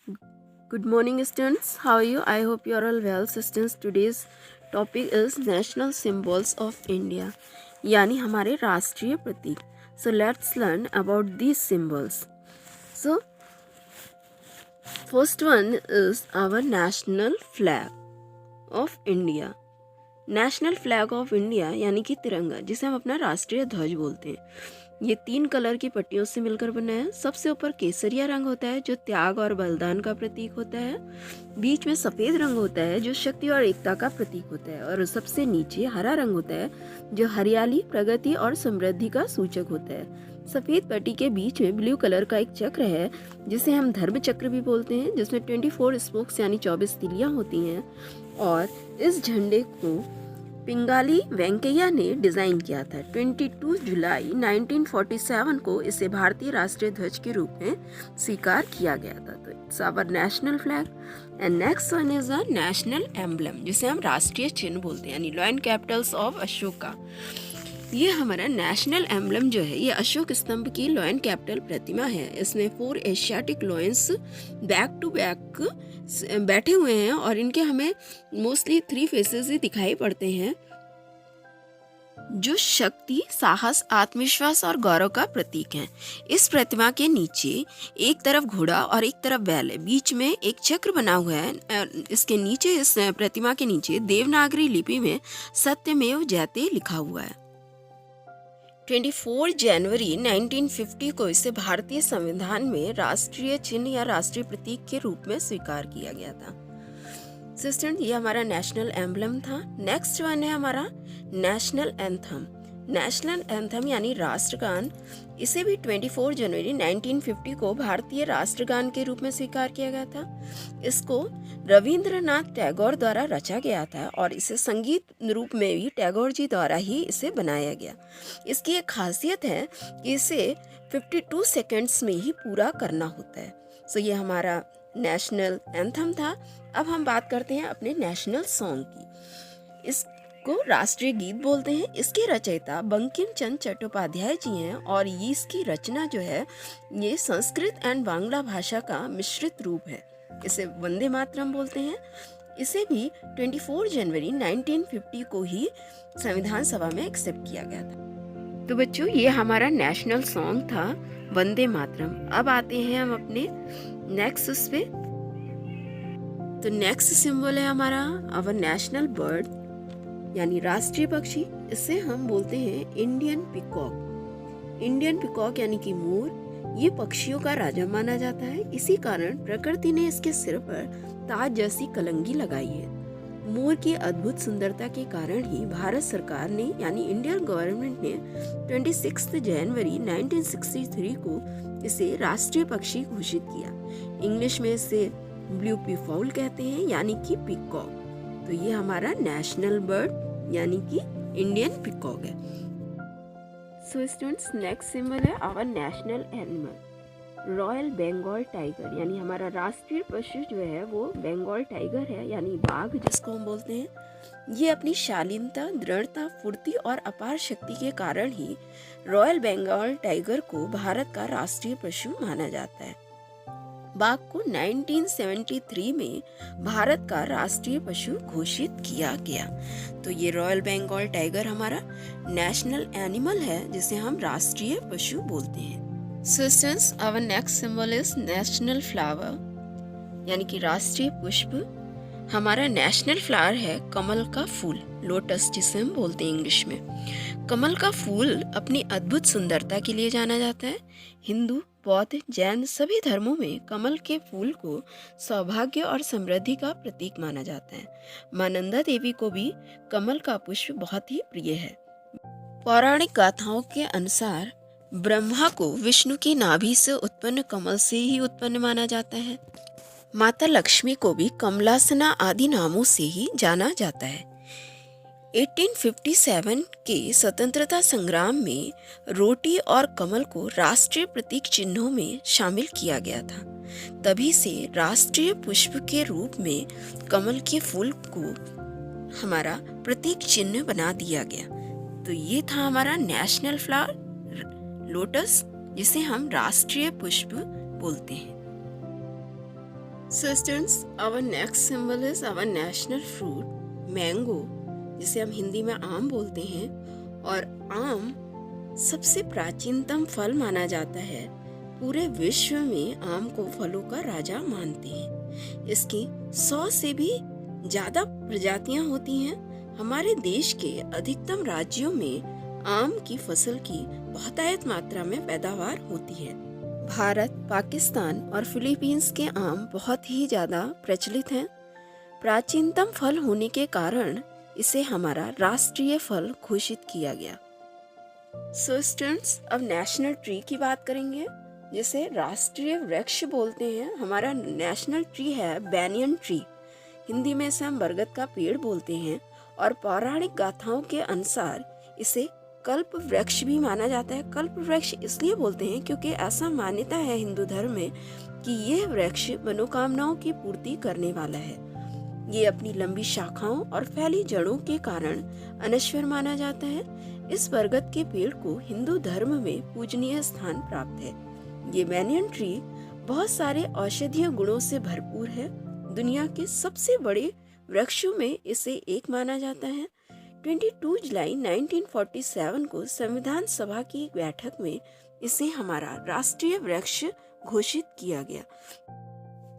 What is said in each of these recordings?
Good morning, students. How are you? I hope you are all well. Students, today's topic is national symbols of India, यानी हमारे राष्ट्रीय प्रतीक. So let's learn about these symbols. So first one is our national flag of India. National flag of India यानी कि तिरंगा, जिसे हम अपना राष्ट्रीय ध्वज बोलते हैं, ये 3 कलर की पट्टियों से मिलकर बना है. सबसे ऊपर केसरिया रंग होता है जो त्याग और बलिदान का प्रतीक होता है. बीच में सफ़ेद रंग होता है जो शक्ति और एकता का प्रतीक होता है. और सबसे नीचे हरा रंग होता है जो हरियाली, प्रगति और समृद्धि का सूचक होता है. सफ़ेद पट्टी के बीच में ब्लू कलर का एक चक्र है जिसे हम धर्म चक्र भी बोलते हैं, जिसमें 24 स्पोक्स यानी 24 तिलियाँ होती हैं. और इस झंडे को पिंगाली वेंकैया ने डिज़ाइन किया था. 22 जुलाई 1947 को इसे भारतीय राष्ट्रीय ध्वज के रूप में स्वीकार किया गया था. तो it's our national flag. And next one is a national emblem, जिसे हम राष्ट्रीय चिन्ह बोलते हैं, यानी लॉयन कैपिटल्स ऑफ अशोका. ये हमारा नेशनल एम्बलम जो है, ये अशोक स्तंभ की लॉयन कैपिटल प्रतिमा है. इसमें 4 Asiatic lions back to back बैठे हुए हैं और इनके हमें मोस्टली 3 फेसेस ही दिखाई पड़ते हैं, जो शक्ति, साहस, आत्मविश्वास और गौरव का प्रतीक हैं. इस प्रतिमा के नीचे एक तरफ घोड़ा और एक तरफ बैल है. बीच में एक चक्र बना हुआ है. इसके नीचे, इस प्रतिमा के नीचे देवनागरी लिपि में सत्यमेव जयते लिखा हुआ है. 24 जनवरी 1950 को इसे भारतीय संविधान में राष्ट्रीय चिन्ह या राष्ट्रीय प्रतीक के रूप में स्वीकार किया गया था. सिस्टर, ये हमारा नेशनल एम्बलम था. नेक्स्ट वन है हमारा नेशनल एंथम. नेशनल एंथम यानी राष्ट्रगान, इसे भी 24 जनवरी 1950 को भारतीय राष्ट्रगान के रूप में स्वीकार किया गया था. इसको रविंद्रनाथ टैगोर द्वारा रचा गया था और इसे संगीत रूप में भी टैगोर जी द्वारा ही इसे बनाया गया. इसकी एक खासियत है कि इसे 52 सेकंड्स में ही पूरा करना होता है. सो ये हमारा नेशनल एंथम था. अब हम बात करते हैं अपने नेशनल सॉन्ग की. इसको राष्ट्रीय गीत बोलते हैं. इसके रचयिता बंकिम चंद्र चट्टोपाध्याय जी हैं और ये इसकी रचना जो है, ये संस्कृत एंड बांग्ला भाषा का मिश्रित रूप है. इसे वंदे मातरम बोलते हैं. इसे भी 24 जनवरी 1950 को ही संविधान सभा में एक्सेप्ट किया गया था. तो बच्चों, ये हमारा नेशनल सॉन्ग था, वंदे मातरम. अब आते हैं हम अपने नेक्स्ट उस पे. तो नेक्स्ट सिंबल है हमारा आवर नेशनल बर्ड यानी राष्ट्रीय पक्षी. इसे हम बोलते हैं इंडियन पिकॉक. इंडियन पिकॉक यानी कि मोर. ये पक्षियों का राजा माना जाता है. इसी कारण प्रकृति ने इसके सिर पर ताज जैसी कलंगी लगाई है. मोर की अद्भुत सुंदरता के कारण ही भारत सरकार ने यानी इंडियन गवर्नमेंट ने 26 जनवरी 1963 को इसे राष्ट्रीय पक्षी घोषित किया. इंग्लिश में इसे ब्लू पीफाउल कहते हैं यानी कि पिकॉक. तो ये हमारा नेशनल बर्ड यानी कि इंडियन पिकॉक है. सो स्टूडेंट्स, नेक्स्ट सिंबल है our national animal royal Bengal tiger, यानी हमारा राष्ट्रीय पशु जो है वो बंगाल टाइगर है यानी बाघ जिसको हम बोलते हैं. ये अपनी शालीनता, दृढ़ता, फुर्ती और अपार शक्ति के कारण ही रॉयल बंगाल टाइगर को भारत का राष्ट्रीय पशु माना जाता है. बाघ को 1973 में भारत का राष्ट्रीय पशु घोषित किया गया. तो ये रॉयल बंगाल टाइगर हमारा नेशनल एनिमल है जिसे हम राष्ट्रीय पशु बोलते हैं. Sisters, our next symbol is national flower यानी कि राष्ट्रीय पुष्प. हमारा नेशनल फ्लावर है कमल का फूल, लोटस जिसे हम बोलते हैं इंग्लिश में. कमल का फूल अपनी अद्भुत सुंदरता के लिए जाना जाता है. हिंदू, बौद्ध, जैन सभी धर्मों में कमल के फूल को सौभाग्य और समृद्धि का प्रतीक माना जाता है. मां नंदा देवी को भी कमल का पुष्प बहुत ही प्रिय है. पौराणिक गाथाओं के अनुसार ब्रह्मा को विष्णु की नाभि से उत्पन्न कमल से ही उत्पन्न माना जाता है. माता लक्ष्मी को भी कमलासना आदि नामों से ही जाना जाता है. 1857 के स्वतंत्रता संग्राम में रोटी और कमल को राष्ट्रीय प्रतीक चिन्हों में शामिल किया गया था. तभी से राष्ट्रीय पुष्प के रूप में कमल के फूल को हमारा प्रतीक चिन्ह बना दिया गया. तो ये था हमारा नेशनल फ्लावर लोटस, जिसे हम राष्ट्रीय पुष्प बोलते हैं. So students, our next symbol is our national fruit, mango, जिसे हम हिंदी में आम बोलते हैं। और आम सबसे प्राचीनतम फल माना जाता है। पूरे विश्व में आम को फलों का राजा मानते हैं। इसकी 100 से भी ज्यादा प्रजातियां होती हैं। हमारे देश के अधिकतम राज्यों में आम की फसल की बहुतायत मात्रा में पैदावार होती है। भारत, पाकिस्तान और फिलीपींस के आम बहुत ही ज्यादा प्रचलित हैं। प्राचीनतम फल होने के कारण इसे हमारा राष्ट्रीय फल घोषित किया गया। सो स्टूडेंट्स, अब नेशनल ट्री की बात करेंगे, जिसे राष्ट्रीय वृक्ष बोलते हैं। हमारा नेशनल ट्री है बैनियन ट्री। हिंदी में इसे हम बरगद का पेड़ बोलते हैं। और पौराणिक गाथाओं के अनुसार इसे कल्प वृक्ष भी माना जाता है। कल्प वृक्ष इसलिए बोलते हैं क्योंकि ऐसा मान्यता है हिंदू धर्म में कि यह वृक्ष मनोकामनाओं की पूर्ति करने वाला है। ये अपनी लंबी शाखाओं और फैली जड़ों के कारण अनश्वर माना जाता है। इस बरगद के पेड़ को हिंदू धर्म में पूजनीय स्थान प्राप्त है। ये बैनियन ट्री बहुत सारे औषधीय गुणों से भरपूर है। दुनिया के सबसे बड़े वृक्षों में इसे एक माना जाता है। 22 जुलाई 1947 को संविधान सभा की एक बैठक में इसे हमारा राष्ट्रीय वृक्ष घोषित किया गया।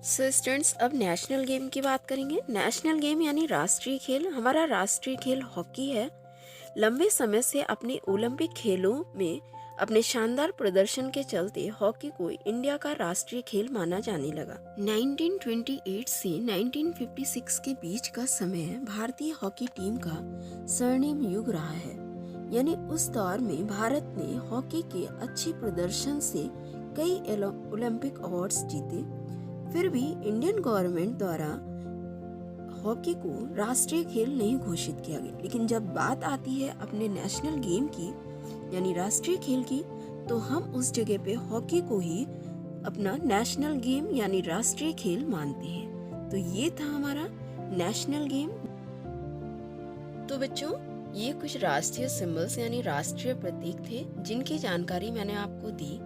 सो स्टूडेंट्स, अब नेशनल गेम की बात करेंगे। नेशनल गेम यानी राष्ट्रीय खेल। हमारा राष्ट्रीय खेल हॉकी है। लंबे समय से अपने ओलंपिक खेलों में अपने शानदार प्रदर्शन के चलते हॉकी को इंडिया का राष्ट्रीय खेल माना जाने लगा। 1928 से 1956 के बीच का समय भारतीय हॉकी टीम का स्वर्णिम युग रहा है। यानी उस दौर में भारत ने हॉकी के अच्छे प्रदर्शन से कई ओलंपिक अवार्ड्स जीते। फिर भी इंडियन गवर्नमेंट द्वारा हॉकी को राष्ट्रीय खेल नहीं घोषित किया गया। लेकिन जब बात आती है अपने नेशनल गेम की यानी राष्ट्रीय खेल की, तो हम उस जगह पे हॉकी को ही अपना नेशनल गेम यानी राष्ट्रीय खेल मानते हैं। तो ये था हमारा नेशनल गेम। तो बच्चों, ये कुछ राष्ट्रीय सिंबल्स यानी राष्ट्रीय प्रतीक थे जिनकी जानकारी मैंने आपको दी।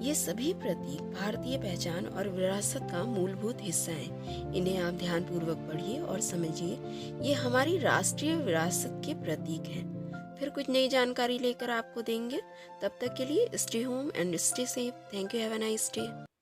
ये सभी प्रतीक भारतीय पहचान और विरासत का मूलभूत हिस्सा हैं। इन्हें आप ध्यानपूर्वक पढ़िए और समझिए। ये हमारी राष्ट्रीय विरासत के प्रतीक हैं। फिर कुछ नई जानकारी लेकर आपको देंगे। तब तक के लिए stay home and stay safe. Thank you. Have a nice day.